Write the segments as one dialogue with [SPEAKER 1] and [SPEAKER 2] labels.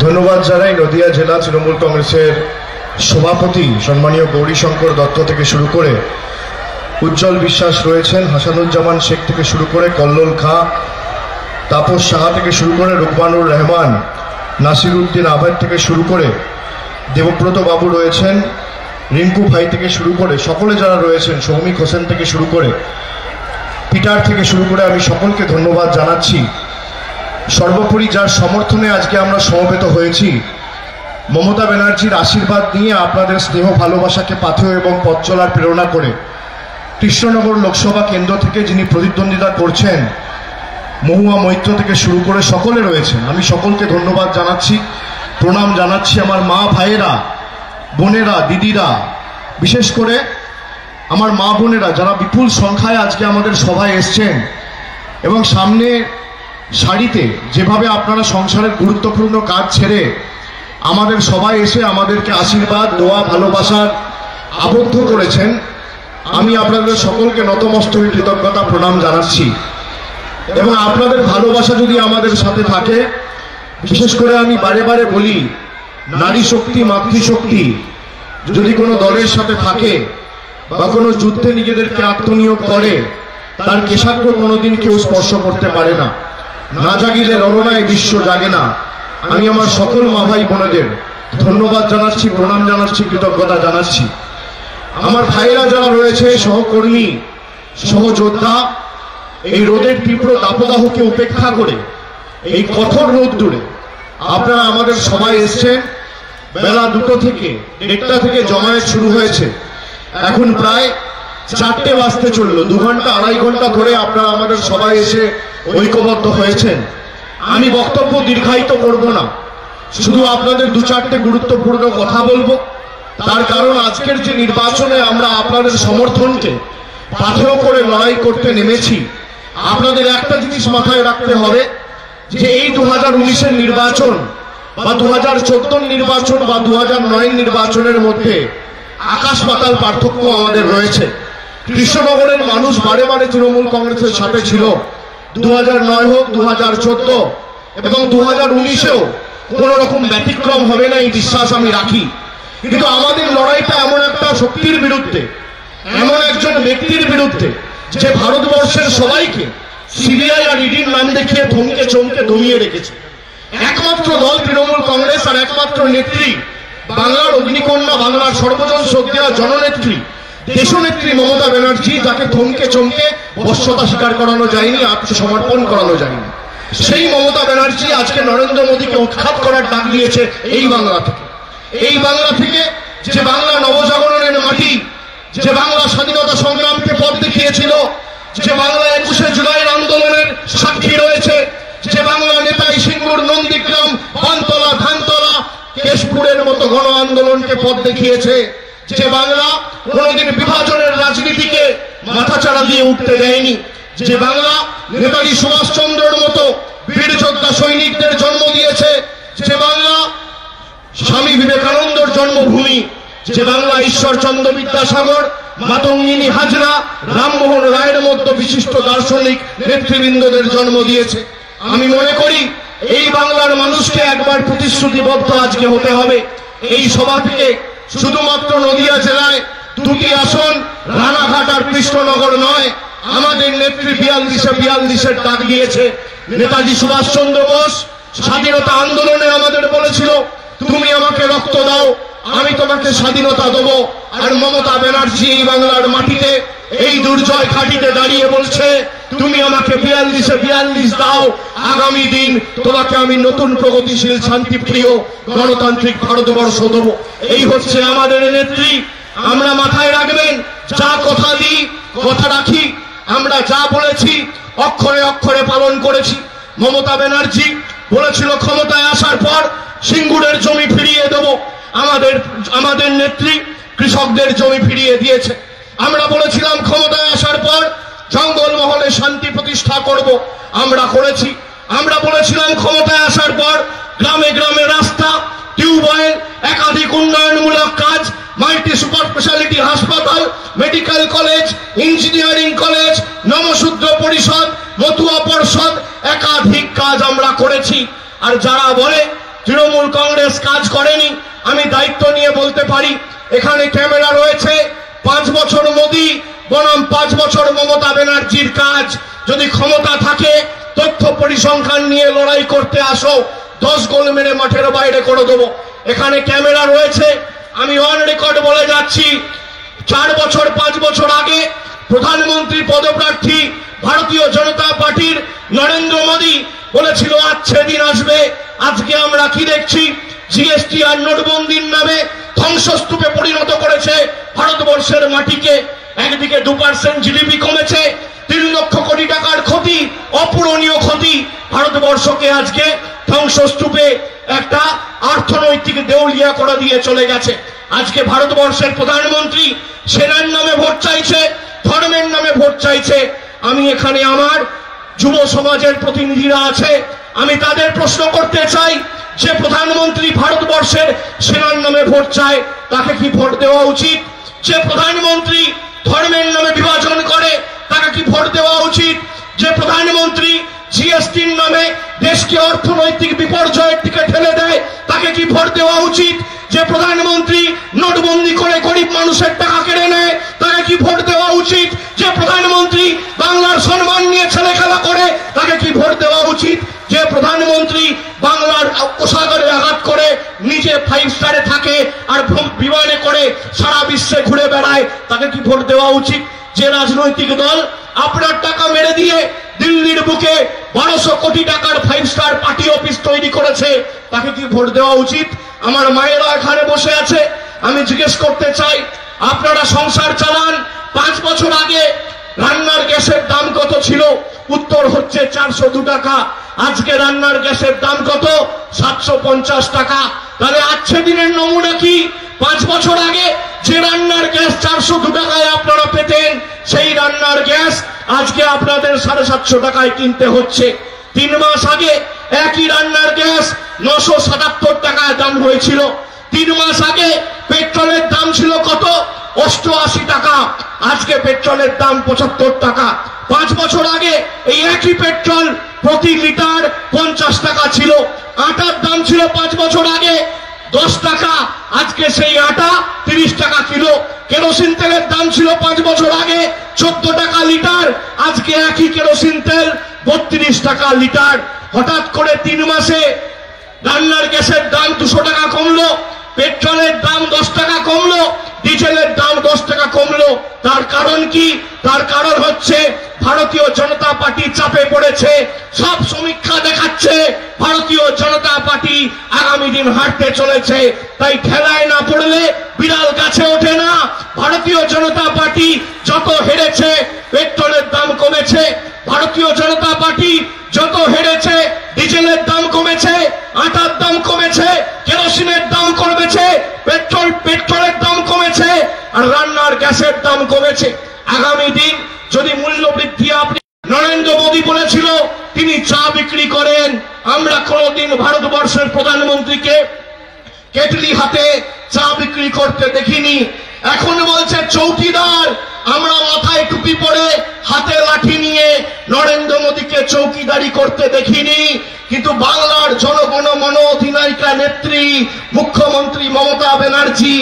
[SPEAKER 1] ধন্যবাদ জানাই নদিয়া জেলা তৃণমূল কংগ্রেসের সভাপতি সম্মানীয় গৌরীশঙ্কর দত্ত থেকে শুরু করে উজ্জ্বল বিশ্বাস রয়েছেন, হাসানুজ্জামান শেখ থেকে শুরু করে কল্লোল খাঁ, তাপস সাহা থেকে শুরু করে রুকমানুর রহমান, নাসিরউদ্দিন আবেদ থেকে শুরু করে দেবব্রত বাবু রয়েছেন, রিঙ্কু ভাই থেকে শুরু করে সকলে যারা রয়েছেন, সৌমিক হোসেন থেকে শুরু করে পিটার থেকে শুরু করে আমি সকলকে ধন্যবাদ জানাচ্ছি। সর্বোপরি যার সমর্থনে আজকে আমরা সমবেত হয়েছি, মমতা ব্যানার্জির আশীর্বাদ নিয়ে আপনাদের স্নেহ ভালোবাসাকে পাথেয় এবং পথ চলার প্রেরণা করে কৃষ্ণনগর লোকসভা কেন্দ্র থেকে যিনি প্রতিদ্বন্দ্বিতা করছেন, মহুয়া মৈত্র থেকে শুরু করে সকলে রয়েছেন। আমি সকলকে ধন্যবাদ জানাচ্ছি, প্রণাম জানাচ্ছি। আমার মা ভাইয়েরা, বোনেরা, দিদিরা, বিশেষ করে আমার মা বোনেরা যারা বিপুল সংখ্যায় আজকে আমাদের সভায় এসছেন এবং সামনে সারিতে যেভাবে আপনারা সংসারের গুরুত্বপূর্ণ কাজ ছেড়ে আমাদের সভায় এসে আমাদেরকে আশীর্বাদ, দোয়া, ভালোবাসার আবদ্ধ করেছেন, আমি আপনাদের সকলকে নতমস্তকে কৃতজ্ঞতা প্রণাম জানাচ্ছি। এবং আপনাদের ভালোবাসা যদি আমাদের সাথে থাকে, বিশেষ করে আমি বারে বারে বলি, নারী শক্তি, মাতৃশক্তি যদি কোনো দলের সাথে থাকে বা কোনো যুদ্ধে নিজেদেরকে আত্মনিয়োগ করে, তার কেশাগ্র কোনোদিন কেউ স্পর্শ করতে পারে না। না জাগিলে রণনায় বিশ্ব জাগে না। আমি আমার সকল মা ভাই বোনেদের ধন্যবাদ জানাচ্ছি, প্রণাম জানাচ্ছি, কৃতজ্ঞতা জানাচ্ছি। আমার ভাইয়েরা যারা রয়েছে, সহকর্মী, সহযোদ্ধা, এই রোদের তীব্র দাবদাহকে উপেক্ষা করে এই কঠোর রোদ দূরে আপনারা আমাদের সবাই এসছেন। বেলা 2টো থেকে 1টা থেকে জমায়েত শুরু হয়েছে, এখন প্রায় 4টে বাজতে চললো। 2 ঘন্টা 2.5 ঘন্টা ধরে আপনারা আমাদের সবাই এসে ঐক্যবদ্ধ হয়েছেন। আমি বক্তব্য দীর্ঘায়িত করব না, শুধু আপনাদের 2-4টে গুরুত্বপূর্ণ কথা বলবো। তার কারণ আজকের যে নির্বাচনে আমরা আপনাদের সমর্থনকে পাথেয় করে লড়াই করতে নেমেছি, আপনাদের একটা জিনিস মাথায় রাখতে হবে যে এই 2019-এর নির্বাচন বা 2014 নির্বাচন বা 2009 নির্বাচনের মধ্যে আকাশ পাতাল পার্থক্য আমাদের রয়েছে। কৃষ্ণনগরের মানুষ বারে বারে তৃণমূল কংগ্রেসের সাথে ছিল। 2009 হোক, 2014 এবং 2019-এও কোন রকম ব্যতিক্রম হবে না, এই বিশ্বাস আমি রাখি। কিন্তু আমাদের লড়াইটা এমন একটা শক্তির বিরুদ্ধে, এমন একজন ব্যক্তির বিরুদ্ধে যে ভারতবর্ষের সবাইকে সিবিআই আর ইডির নাম দেখিয়ে থমকে চমকে দমিয়ে রেখেছে। একমাত্র দল তৃণমূল কংগ্রেস আর একমাত্র নেত্রী বাংলার অগ্নিকন্যা, বাংলার সর্বজন শ্রদ্ধেয় জননেত্রী, দেশনেত্রী মমতা ব্যানার্জি, যাকে থমকে চমকে বশ্যতা স্বীকার করানো যায়নি, আত্মসমর্পণ করানো যায়নি। সেই মমতা ব্যানার্জি আজকে নরেন্দ্র মোদীকে উৎখাত করার ডাক দিয়েছে এই বাংলা থেকে। এই বাংলা থেকে, যে বাংলা নবজাগরণের মাটি, যে বাংলা স্বাধীনতা সংগ্রামকে পথ দেখিয়েছিল, যে বাংলা 21শে জুলাইয়ের আন্দোলনের সাক্ষী রয়েছে, যে বাংলা নেতাই সিঙ্গুর, নন্দীগ্রাম, পানতলা, ধানতলা, কেশপুরের মতো গণ আন্দোলনকে পথ দেখিয়েছে, যে বাংলা কোনোদিন বিভাজনের রাজনীতিকে মাথাচাড়া দিয়ে উঠতে দেয়নি, যে বাংলা নেতাজি সুভাষচন্দ্রের মতো বীর যোদ্ধা সৈনিকদের জন্ম দিয়েছে, যে বাংলা স্বামী বিবেকানন্দর জন্মভূমি, যে বাংলা ঈশ্বরচন্দ্র বিদ্যাসাগর, মাতঙ্গিনী হাজরা, রামমোহন রায়ের মতো বিশিষ্ট দার্শনিক নেতৃবৃন্দদের জন্ম দিয়েছে। আমি মনে করি এই বাংলার মানুষকে একবার প্রতিশ্রুতিবদ্ধ আজকে হতে হবে। এই সভা থেকে শুধুমাত্র নদিয়া জেলায় 2টি আসন, রানাঘাট আর কৃষ্ণনগর নয়, আমাদের নেত্রী 42-এর ডাক দিয়েছে। নেতাজি সুভাষচন্দ্র বোস স্বাধীনতা আন্দোলনে আমাদের বলেছিল, তুমি আমাকে রক্ত দাও, আমি তোমাকে স্বাধীনতা দেবো। আর মমতা ব্যানার্জি এই বাংলার মাটিতে, এই দুর্জয় ঘাটিতে দাঁড়িয়ে বলছে, তুমি আমাকে 42 দাও, আগামী দিন তোমাকে আমি নতুন প্রগতিশীল, শান্তিপ্রিয়, গণতান্ত্রিক ভারতবর্ষ দেবো। এই হচ্ছে আমাদের নেত্রী। আমরা মাথায় রাখবেন, যা কথা দিই কথা রাখি। আমরা যা বলেছি অক্ষরে অক্ষরে পালন করেছি। মমতা ব্যানার্জি বলেছিল ক্ষমতায় আসার পর সিঙ্গুরের জমি ফিরিয়ে দেব, আমাদের নেত্রী কৃষকদের জমি ফিরিয়ে দিয়েছে। আমরা বলেছিলাম ক্ষমতায় আসার পর জঙ্গলমহলে শান্তি প্রতিষ্ঠা করব, আমরা করেছি। আমরা বলেছিলাম ক্ষমতায় আসার পর গ্রামে গ্রামে রাস্তা, টিউবওয়েল, একাধিক উন্নয়নমূলক কাজ, মাল্টি সুপার স্পেশালিটি হাসপাতাল, medical college, engineering college, Namasudra পরিষদ, মতুয়া পর্ষদ, একাধিক কাজ আমরা করেছি। আর যারা বলে
[SPEAKER 2] তৃণমূল কংগ্রেস কাজ করেনি। আমি দায়িত্ব নিয়ে বলতে পারি, এখানে ক্যামেরা রয়েছে। 5 বছর মোদী বনাম 5 বছর মমতা ব্যানার্জির কাজ। যদি ক্ষমতা থাকে তথ্য পরিসংখ্যান নিয়ে লড়াই করতে আসো, 10 গোল মেরে মাঠের বাইরে করে দেবো। এখানে ক্যামেরা রয়েছে। আমি অন রেকর্ড বলে যাচ্ছি, 4 বছর 5 বছর আগে প্রধানমন্ত্রী পদপ্রার্থী ভারতীয় জনতা পার্টির নরেন্দ্র মোদী বলেছিল আচ্ছা দিন আসবে। আজকে আমরা কি দেখছি? জিএসটি আর নোটবন্দির নামে ধ্বংসস্তূপে পরিণত করেছে ভারতবর্ষের মাটিকে। একদিকে 2% জিডিপি কমেছে, 3 লক্ষ কোটি টাকার ক্ষতি, অপূরণীয় ক্ষতি। ভারতবর্ষকে আজকে ধ্বংসস্তূপে একটা অর্থনৈতিক দেউলিয়া করে দিয়ে চলে গেছে। আজকে ভারতবর্ষের প্রধানমন্ত্রী সেনার নামে ভোট চাইছে, ধর্মের নামে ভোট চাইছে। আমি এখানে আমার যুব সমাজের প্রতিনিধিরা আছে, আমি তাদের প্রশ্ন করতে চাই, যে প্রধানমন্ত্রী ভারতবর্ষের সেনার নামে ভোট চায় তাকে কি ভোট দেওয়া উচিত? যে প্রধানমন্ত্রী ধর্মের নামে বিভাজন করে তাকে কি ভোট দেওয়া উচিত? যে প্রধানমন্ত্রী জিএসটির নামে দেশকে অর্থনৈতিক বিপর্যয়ের দিকে ঠেলে দেয় তাকে কি ভোট দেওয়া উচিত? যে প্রধানমন্ত্রী নোটবন্দি করে গরিব মানুষের টাকা কেড়ে নেয় তাকে কি ভোট দেওয়া উচিত? যে প্রধানমন্ত্রী বাংলার সম্মান নিয়ে ছেলে খেলা করে তাকে কি ভোট দেওয়া উচিত? যে প্রধানমন্ত্রী বাংলার কোষাগারে আঘাত করে নিজে 5 স্টারে থাকে আর বিমানে করে সারা বিশ্বে ঘুরে বেড়ায় তাকে কি ভোট দেওয়া উচিত? যে রাজনৈতিক দল আপনার টাকা মেরে দিয়ে দিল্লির বুকে 1200 কোটি টাকার 5 স্টার পার্টি অফিস তৈরি করেছে তাকে কি ভোট দেওয়া উচিত? আমার মায়েরা এখানে বসে আছে, আমি জিজ্ঞেস করতে চাই, আপনারা সংসার চালান। 5 বছর আগে রান্নার গ্যাসের দাম কত ছিল? উত্তর হচ্ছে 402 টাকা। আজকে রান্নার গ্যাসের দাম কত? 750 টাকা। তাহলে আজকে দিনের নমুনা কি? 5 বছর আগে যে রান্নার গ্যাস 402 টাকায় আপনারা পেতেন, সেই রান্নার গ্যাস আজকে আপনাদের 750 টাকায় কিনতে হচ্ছে। 3 মাস আগে একই রান্নার গ্যাস 977 টাকায় দাম হয়েছিল। 3 মাস আগে পেট্রোলের দাম ছিল কত? 88 টাকা। আজকে পেট্রোলের দাম 75 টাকা। 5 বছর আগে এই একই পেট্রোল প্রতি লিটার 50 টাকা ছিল। আটার দাম ছিল 5 বছর আগে 10 টাকা, আজকে সেই আটা 30 টাকা কিলো। কেরোসিন তেলের দাম ছিল 5 বছর আগে 14 টাকা লিটার, আজকে একই কেরোসিন তেল 32 টাকা লিটার। হঠাৎ করে 3 মাসে রান্নার গ্যাসের দাম 200 টাকা কমলো, পেট্রোলের দাম 10 টাকা কমলো, ডিজেলের দাম 10 টাকা কমলো। তার কারণ কি? তার কারণ হচ্ছে ভারতীয় জনতা পার্টি চাপে পড়েছে। সব সমীক্ষা দেখাচ্ছে ভারতীয় জনতা পার্টি আগামী দিন হারতে চলেছে। তাই ঠেলায় না পড়লে বিড়াল গাছে ওঠে না। ভারতীয় জনতা পার্টি যত হেরেছে পেট্রোলের দাম কমেছে, ভারতীয় জনতা পার্টি যত হেরেছে ডিজেলের দাম কমেছে, আটার দাম কমেছে, কেরোসিনের দাম কমেছে, পেট্রোলের দাম কমেছে, আর রান্নার গ্যাসের দাম কমেছে। আগামী দিন যদি মূল্য বৃদ্ধি, আপনি নরেন্দ্র মোদী বলেছিল তিনি চা বিক্রি করেন, আমরা কোনদিন ভারতবর্ষের প্রধানমন্ত্রীকে কেটলি হাতে চা বিক্রি করতে দেখিনি। এখন বলছে চৌকিদার। আমরা মাথায় টুপি পরে হাতে লাঠি নিয়ে নরেন্দ্র মোদীকে চৌকিদারি করতে দেখিনি। কিন্তু বাংলার জনগণ মন অধিনায়িকা নেত্রী মুখ্যমন্ত্রী মমতা ব্যানার্জি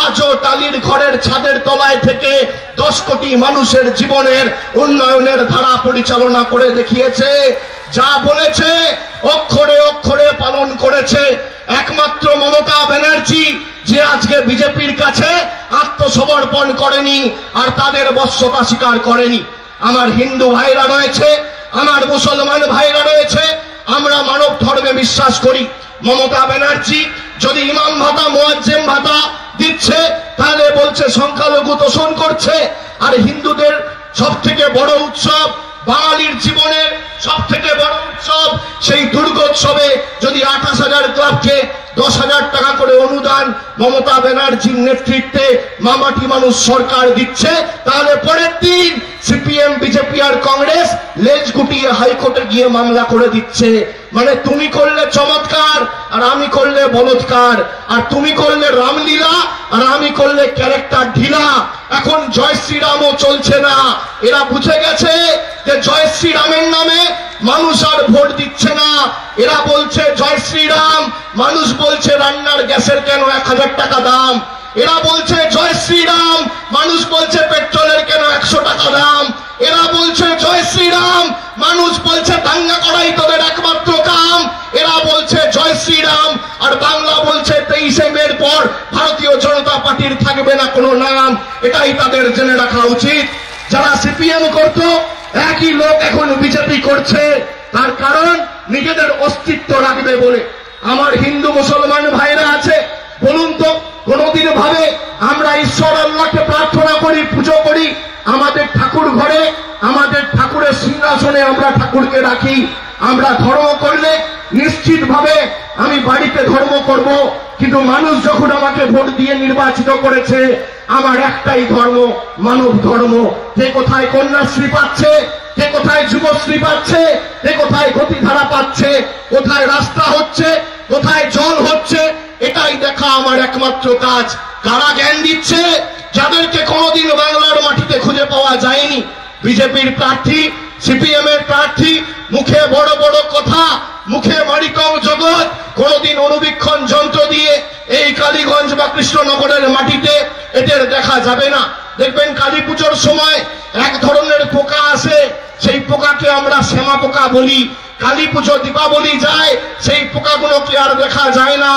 [SPEAKER 2] আজও টালির ঘরের ছাদের তলায় থেকে 10 কোটি মানুষের জীবনের উন্নয়নের ধারা পরিচালনা করে দেখিয়েছে। যা বলেছে অক্ষরে অক্ষরে পালন করেছে। একমাত্র মমতা ব্যানার্জি যে আজকে বিজেপির কাছে আত্মসমর্পণ করেনি আর তাদের বশ্যতা স্বীকার করেনি। আমার হিন্দু ভাইরা রয়েছে, আমার মুসলমান ভাইরা রয়েছে, আমরা মানব ধর্মে বিশ্বাস করি। মমতা ব্যানার্জি যদি ইমাম ভাতা মুয়াজ্জেম ভাতা দিচ্ছে তাহলে বলছে সংখ্যালঘু তোষণ করছে। আর হিন্দুদের সব থেকে বড় উৎসব, বাঙালির জীবনের সব থেকে বড় উৎসব, সেই দুর্গোৎসবে যদি 28,000 ক্লাবকে 10,000 টাকা করে অনুদান মমতা ব্যানার্জির নেতৃত্বে মামাটি মানুষ সরকার দিচ্ছে, তাহলে পরের দিন সিপিএম বিজেপি আর কংগ্রেস লেজ গুটিয়ে হাইকোর্টে গিয়ে মামলা করে দিচ্ছে। মানে তুমি করলে চমৎকার আর আমি করলে বলৎকার, আর তুমি করলে রামলীলা আর আমি করলে ক্যারেক্টার ঢিলা। এখন জয় শ্রীরামও চলছে না। এরা বুঝে গেছে যে জয় শ্রীরামের নামে মানুষ আর ভোট দিচ্ছে না। এরা বলছে জয় শ্রীরাম, মানুষ বলছে রান্নার গ্যাসের কেন 1000 টাকা দাম। এরা বলছে জয় শ্রীরাম, মানুষ বলছে পেট্রোলের কেন 100 টাকা দাম। এরা বলছে জয় শ্রীরাম, মানুষ বলছে দাঙ্গা করাই তোদের একমাত্র কাম। এরা বলছে জয় শ্রীরাম, আর বাংলা বলছে 23শে মের পর ভারতীয় জনতা পার্টির থাকবে না কোনো নাম। এটাই তাদের জেনে রাখা উচিত। যারা সিপিএম করত একই লোক এখন বিজেপি করছে, তার কারণ নিজেদের অস্তিত্ব রাখবে বলে। আমার হিন্দু মুসলমান ভাইরা আছে, বলুন তো কোনদিন ভাবে আমরা ঈশ্বর আল্লাহকে প্রার্থনা করি, পুজো করি, আমাদের ঠাকুর ঘরে আমাদের ঠাকুরের সিংহাসনে আমরা ঠাকুরকে রাখি। আমরা ধর্ম করলে নিশ্চিত ভাবে আমি বাড়িতে ধর্ম করব, কিন্তু মানুষ যখন আমাকে ভোট দিয়ে নির্বাচিত করেছে, আমার একটাই ধর্ম, মানব ধর্ম। কে কোথায় কন্যাশ্রী পাচ্ছে, কে কোথায় যুবশ্রী পাচ্ছে, কে কোথায় গতিধারা পাচ্ছে, কোথায় রাস্তা হচ্ছে, কোথায় জল হচ্ছে, এটাই দেখা আমার একমাত্র কাজ। কারা জ্ঞান দিচ্ছে? যাদেরকে কোনোদিন বাংলার মাটিতে খুঁজে পাওয়া যায়নি। বিজেপির প্রার্থী, সিপিএম এর প্রার্থী, মুখে বড় বড় কথা, মুখে মারিকম জগৎ, কোনোদিন অনুবীক্ষণ যন্ত্র দিয়ে এই কালীগঞ্জ বা কৃষ্ণনগরের মাটিতে এদের দেখা যাবে না। দেখবেন কালী পুজোর সময় এক ধরনের পোকা আসে, সেই পোকাকে আমরা শ্যামা পোকা বলি। কালী পুজো দীপাবলি যায়, সেই পোকাগুলোকে আর দেখা যায় না।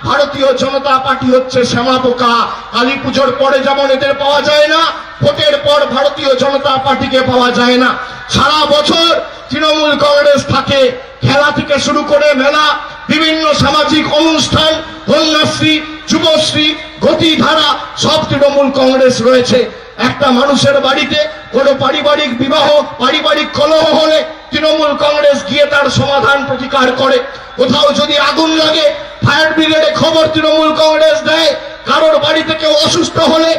[SPEAKER 2] ভারতীয় জনতা পার্টি হচ্ছে শ্যামা পোকা। কালী পুজোর পরে যেমন এদের পাওয়া যায় না, ভোটের পর ভারতীয় জনতা পার্টিকে পাওয়া যায় না। সারা বছর তৃণমূল কংগ্রেস থাকে, খেলা থেকে শুরু করে মেলা, বিভিন্ন সামাজিক অনুষ্ঠান, কন্যাশ্রী, যুবশ্রী, গতিধারা, সব তৃণমূল কংগ্রেস রয়েছে। একটা মানুষের বাড়িতে কোনো পারিবারিক বিবাহ, পারিবারিক কলহ হলে তৃণমূল কংগ্রেস গিয়ে তার সমাধান প্রতিকার করে। কোথাও যদি আগুন লাগে, ফায়ার ব্রিগেডে খবর তৃণমূল কংগ্রেস দেয়। কারোর বাড়িতে কেউ অসুস্থ হলে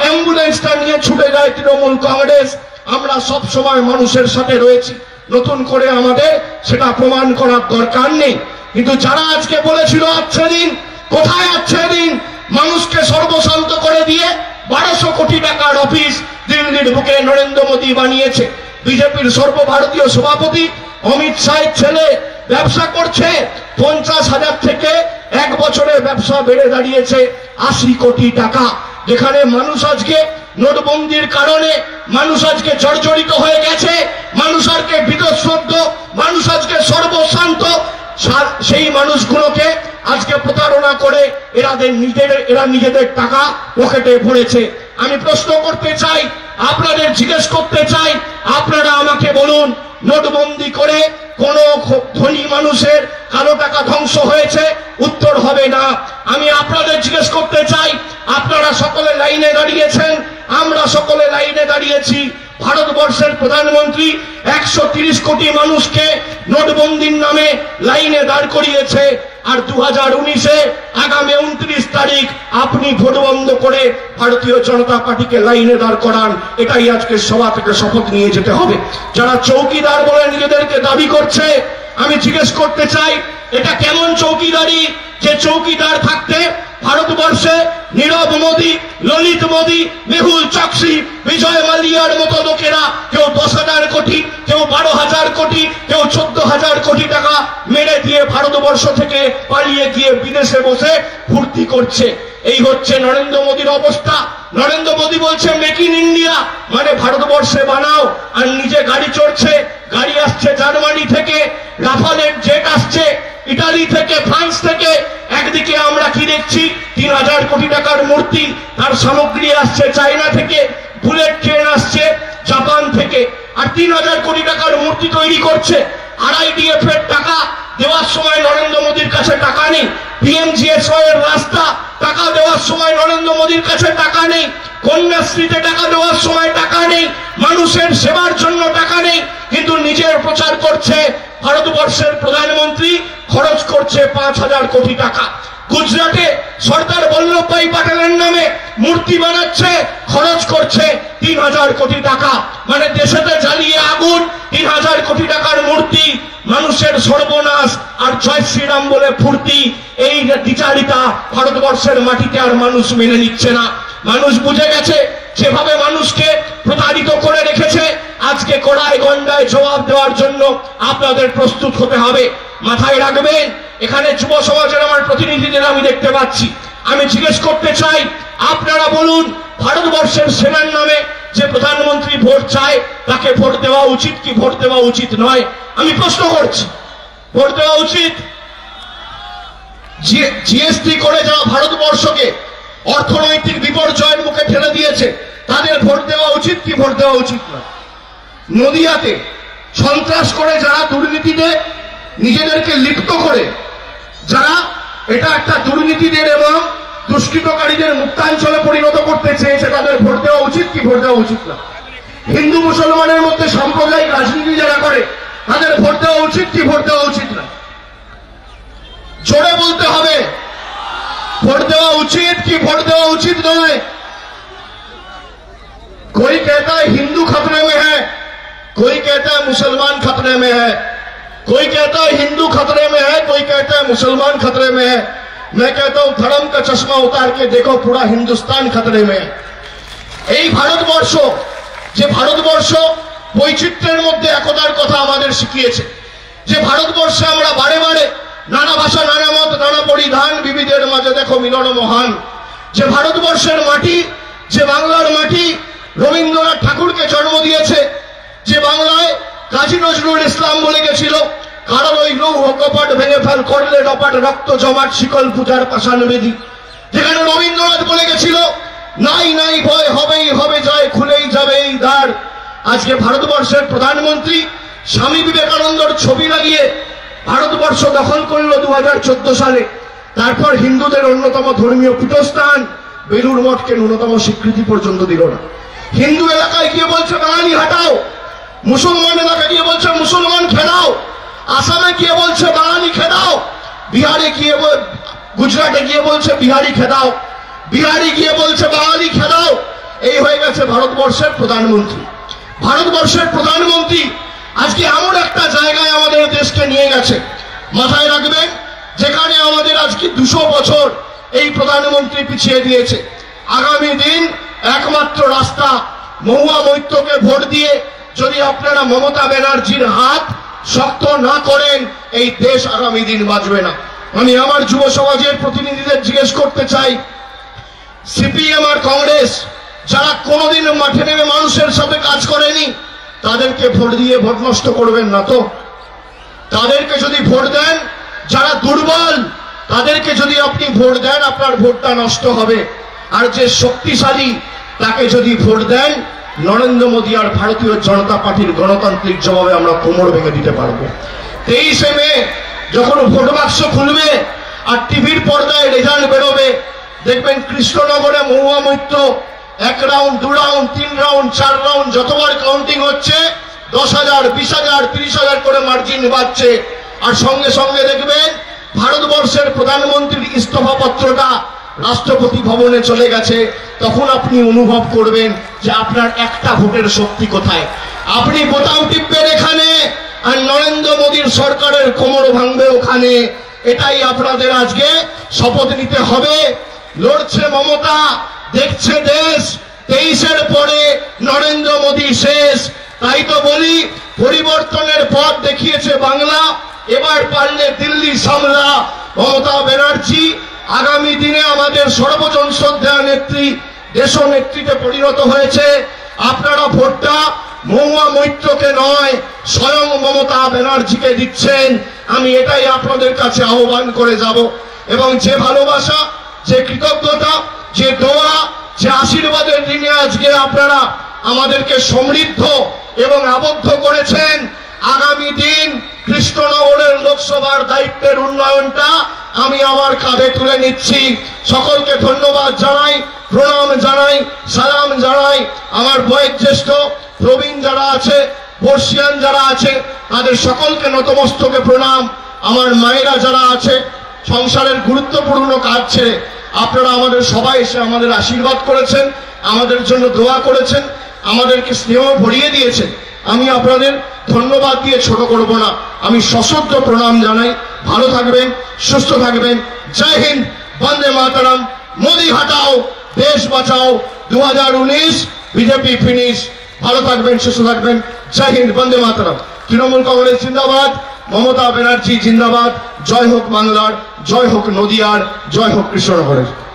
[SPEAKER 2] অ্যাম্বুলেন্সটা নিয়ে ছুটে যায় তৃণমূল কংগ্রেস। আমরা সব সময় মানুষের সাথে রয়েছি, নতুন করে আমাদের সেটা প্রমাণ করার দরকার নেই। কিন্তু যারা আজকে বলেছিল আচ্ছে দিন, কোথায় আচ্ছে দিন? মানুষকে সর্বশান্ত করে দিয়ে 1200 কোটি টাকার অফিস দিল্লির বুকে নরেন্দ্র মোদী বানিয়েছে। বিজেপির সর্বভারতীয় সভাপতি অমিত শাহের ছেলে ব্যবসা করছে, 50,000 থেকে এক বছরে ব্যবসা বেড়ে দাঁড়িয়েছে 80 কোটি টাকা। যেখানে মানুষ আজকে নোটবন্দির কারণে মানুষ আজকে জর্জরিত হয়ে গেছে, মানুষ আজকে বিতশ্রদ্ধ, মানুষ আজকে সর্বশান্ত, সেই মানুষগুলোকে আজকে প্রতারণা করে এরা নিজেদের টাকা পকেটে ভরেছে। আমি প্রশ্ন করতে চাই, আপনাদের জিজ্ঞেস করতে চাই, আপনারা আমাকে বলুন, নোটবন্দি করে কোন ধনী মানুষের কালো টাকা ধ্বংস হয়েছে? উত্তর হবে না। আমি আপনাদের জিজ্ঞেস করতে চাই, আপনারা সকলে লাইনে দাঁড়িয়েছেন, আমরা সকলে লাইনে দাঁড়িয়েছি। ভারতবর্ষের প্রধানমন্ত্রী 130 কোটি মানুষকে নোটবন্দির নামে লাইনে দাঁড় করিয়েছে। আর 2019-এ আগামী 29 তারিখ আপনি ভোট বন্ধ করে ভারতীয় জনতা পার্টিকে লাইনে দাঁড় করান। এটাই আজকে সভা থেকে শপথ নিয়ে যেতে হবে। যারা চৌকিদার বলে নিজেদেরকে দাবি করছে, আমি জিজ্ঞেস করতে চাই, এটা কেমন চৌকিদারি যে চৌকিদার থাকতে ভারতবর্ষে নীরব মোদী, ললিত মোদী, মেহুল চকসি, বিজয় মালিয়ার মতো লোকেরা কেউ 10,000 কোটি, কেউ 12,000 কোটি, কেউ 14,000 কোটি টাকা মেরে দিয়ে ভারতবর্ষ থেকে পালিয়ে গিয়ে বিদেশে বসে ফুর্তি করছে। এই হচ্ছে নরেন্দ্র মোদীর অবস্থা। নরেন্দ্র মোদী বলছে মেক ইন ইন্ডিয়া, মানে ভারতবর্ষে বানাও, আর নিজে গাড়ি চড়ছে। গাড়ি আসছে জার্মানি থেকে, রাফালের জেট আসছে ইটালি থেকে, ফ্রান্স থেকে। একদিকে আমরা কি দেখছি, 3,000 কোটি টাকার মূর্তি, তার সামগ্রী আসছে চায়না থেকে, বুলেট ট্রেন আসছে জাপান থেকে। আর 3,000 কোটি টাকার মূর্তি তৈরি করছে। RIDF এর টাকা দেওয়ার সময় নরেন্দ্র মোদীর কাছে টাকা নেই। PMGSY এর রাস্তা টাকা দেওয়ার সময় নরেন্দ্র মোদীর কাছে টাকা নেই। কন্যাশ্রীতে টাকা দেওয়ার সময় টাকা নেই। মানুষের সেবার জন্য টাকা নেই, কিন্তু নিজের প্রচার করছে। ভারতবর্ষের প্রধানমন্ত্রী খরচ করছে 5,000 কোটি টাকা। গুজরাটে সর্দার বল্লভভাই প্যাটেলের নামে মূর্তি বানাচ্ছে, খরচ করছে 3,000 কোটি টাকা। মানে দেশেতে জ্বালিয়ে আগুন, 3,000 কোটি টাকার মূর্তি, মানুষের সর্বনাশ আর জয় শ্রীরাম বলে ফুর্তি। এই দ্বিচারিতা ভারতবর্ষের মাটিতে আর মানুষ মেনে নিচ্ছে না। মানুষ বুঝে গেছে যেভাবে মানুষকে প্রতারিত করে রেখেছে, আজকে আজকে কড়াই গন্ডায় জবাব দেওয়ার জন্য আপনাদের প্রস্তুত হতে হবে। মাথায় রাখবেন, এখানে যুব সমাজের আমার প্রতিনিধিদের আমি দেখতে পাচ্ছি। আমি জিজ্ঞেস করতে চাই, আপনারা বলুন, ভারতবর্ষের সেনার নামে যে প্রধানমন্ত্রী ভোট চায় তাকে ভোট দেওয়া উচিত কি ভোট দেওয়া উচিত নয়? আমি প্রশ্ন করছি, ভোট দেওয়া উচিত? জিএসটি করে যারা ভারতবর্ষকে অর্থনৈতিক বিপর্যয়ের মুখে ঠেলে দিয়েছে তাদের ভোট দেওয়া উচিত কি ভোট দেওয়া উচিত না? নদিয়াতে সন্ত্রাস করে যারা দুর্নীতিতে নিজেদেরকে লিপ্ত করে, যারা এটা একটা দুর্নীতিদের এবং দুষ্কৃতকারীদের মুক্তাঞ্চলে পরিণত করতে চেয়েছে, তাদের ভোট দেওয়া উচিত কি ভোট দেওয়া উচিত না? হিন্দু মুসলমানের মধ্যে সাম্প্রদায়িক রাজনীতি যারা করে তাদের ভোট দেওয়া উচিত কি ভোট দেওয়া উচিত না? জোরে বলতে হবে, ভোট দেওয়া উচিত কি ভোট দেওয়া উচিত নয়? कोई कहता है हिंदू खतरे में है, कोई कहता है मुसलमान खतरे में है, कोई कहता है हिंदू खतरे में है, कोई कहता है मुसलमान खतरे में है। मैं कहता हूं धर्म का चश्मा उतार के देखो, पूरा हिंदुस्तान खतरे में है। এই ভারতবর্ষ, যে ভারতবর্ষ বৈচিত্র্যের মধ্যে একতার কথা আমাদের শিখিয়েছে, যে ভারতবর্ষে আমরা বারে বারে নানা ভাষা, নানা মত, নানা পরিধান, বিবিধের মাঝে দেখো মিলন মহান, যে ভারতবর্ষের মাটি, যে বাংলার মাটি রবীন্দ্রনাথ ঠাকুরকে জন্ম দিয়েছে, যে বাংলায় কাজী নজরুল ইসলাম বলে গেছিল, কারণ ওই লৌহ কপাট ভেঙে ফেল, করলে রপাট রক্ত জমাট, শিকল পূজার পাষাণ বেদী। যেখানে রবীন্দ্রনাথ বলে গেছিল, নাই নাই ভয়, হবেই হবে জয়, খুলেই যাবে এই দ্বার। আজকে ভারতবর্ষের প্রধানমন্ত্রী স্বামী বিবেকানন্দর ছবি লাগিয়ে ভারতবর্ষ দখল করল 2014 সালে। তারপর হিন্দুদের অন্যতম ধর্মীয় পীঠস্থান বেলুড় মঠকে ন্যূনতম স্বীকৃতি পর্যন্ত দিল না। হিন্দু এলাকায় গিয়ে বলছে বাঙালি হাটাও, মুসলমান এলাকায় গিয়ে বলছে মুসলমান খেদাও, আসামে গিয়ে বলছে বাঙালি খেদাও, বিহারে গিয়ে, গুজরাটে গিয়ে বলছে বিহারি খেদাও, বিহারি গিয়ে বলছে বাঙালি খেদাও। এই হয়ে গেছে ভারতবর্ষের প্রধানমন্ত্রী। ভারতবর্ষের প্রধানমন্ত্রী আজকে এমন একটা জায়গায় আমাদের দেশকে নিয়ে গেছে, মাথায় রাখবেন, যেখানে আমাদের আজকে 200 বছর এই প্রধানমন্ত্রী পিছিয়ে দিয়েছে। আগামী দিন একমাত্র রাস্তা, মহুয়া মৈত্রকে ভোট দিয়ে যদি আপনারা মমতা ব্যানার্জির হাত শক্ত না করেন, এই দেশ আগামী দিন বাঁচবে না। আমি আমার যুব সমাজের প্রতিনিধিদের জিজ্ঞেস করতে চাই, সিপিএম আর কংগ্রেস যারা কোনোদিন মাঠে নেমে মানুষের সাথে কাজ করেনি, তাদেরকে ভোট দিয়ে ভোট নষ্ট করবেন না তো? তাদেরকে যদি ভোট দেন, যারা দুর্বল তাদেরকে যদি আপনি ভোট দেন, আপনার ভোটটা নষ্ট হবে। আর যে শক্তিশালী তাকে যদি ভোট দেন, নরেন্দ্র মোদী আর ভারতীয় জনতা পার্টির গণতান্ত্রিক জবাবে আমরা কোমর ভেঙে দিতে পারবো। 23শে মে যখন ভোট বাক্স খুলবে আর টিভির পর্দায় রেজাল্ট বেরোবে, দেখবেন কৃষ্ণনগরে Mahua Moitra 1 round, 2 round, 3 round, 4 round যতবার কাউন্টিং হচ্ছে 10,000, 20,000, 30,000 করে মার্জিন বাড়ছে। আর সঙ্গে সঙ্গে দেখবেন ভারতবর্ষের প্রধানমন্ত্রীর ইস্তফা পত্রটা রাষ্ট্রপতি ভবনে চলে গেছে। তখন আপনি অনুভব করবেন যে আপনার একটা ভোটের শক্তি কোথায়। আপনি বোতাম টিপবেন এখানে, আর নরেন্দ্র মোদীর সরকারের কোমর ভাঙবে ওখানে। এটাই আপনাদের আজকে শপথ নিতে হবে। লড়ছে মমতা, দেখছে দেশ, 23-এর পরে নরেন্দ্র মোদী শেষ। তাই তো বলি, পরিবর্তনের পথ দেখিয়েছে বাংলা, এবার পারলে দিল্লি সামলা। মমতা ব্যানার্জি আগামী দিনে আমাদের সর্বজন শ্রদ্ধেয় নেত্রী, দেশ নেত্রীতে পরিণত হয়েছে। আপনারা ভোটটা মহুয়া মৈত্রকে নয়, স্বয়ং মমতা ব্যানার্জিকে দিচ্ছেন। আমি এটাই আপনাদের কাছে আহ্বান করে যাব। এবং যে ভালোবাসা, যে কৃতজ্ঞতা, যে দোয়া, যে আশীর্বাদের দিনে আজকে আপনারা আমাদেরকে সমৃদ্ধ এবং আবদ্ধ করেছেন, আগামী দিন কৃষ্ণনগরের লোকসভার দায়িত্বের উন্নয়নটা আমি আমার কাঁধে তুলে নিচ্ছি। সকলকে ধন্যবাদ জানাই, প্রণাম জানাই, সালাম জানাই। আমার বয়োজ্যেষ্ঠ প্রবীণ যারা আছে, বর্ষিয়ান যারা আছে, তাদের সকলকে নতমস্তকে প্রণাম। আমার মায়েরা যারা আছে, সংসারের গুরুত্বপূর্ণ কাজ ছেড়ে আপনারা আমাদের সবাই এসে আমাদের আশীর্বাদ করেছেন, আমাদের জন্য দোয়া করেছেন, আমাদেরকে স্নেহ ভরিয়ে দিয়েছেন। আমি আপনাদের ধন্যবাদ দিয়ে ছোট করব না, আমি সশ্রদ্ধ প্রণাম জানাই। ভালো থাকবেন, সুস্থ থাকবেন। জয় হিন্দ, বন্দে মাতরম। মোদি হটাও, দেশ বাঁচাও। 2019 বিজেপি ফিনিশ। ভালো থাকবেন, সুস্থ থাকবেন। জয় হিন্দ, বন্দে মাতরম। তৃণমূল কংগ্রেস জিন্দাবাদ, মমতা ব্যানার্জি জিন্দাবাদ। জয় হোক বাংলার, জয় হোক নদিয়ার, জয় হোক কৃষ্ণনগরের।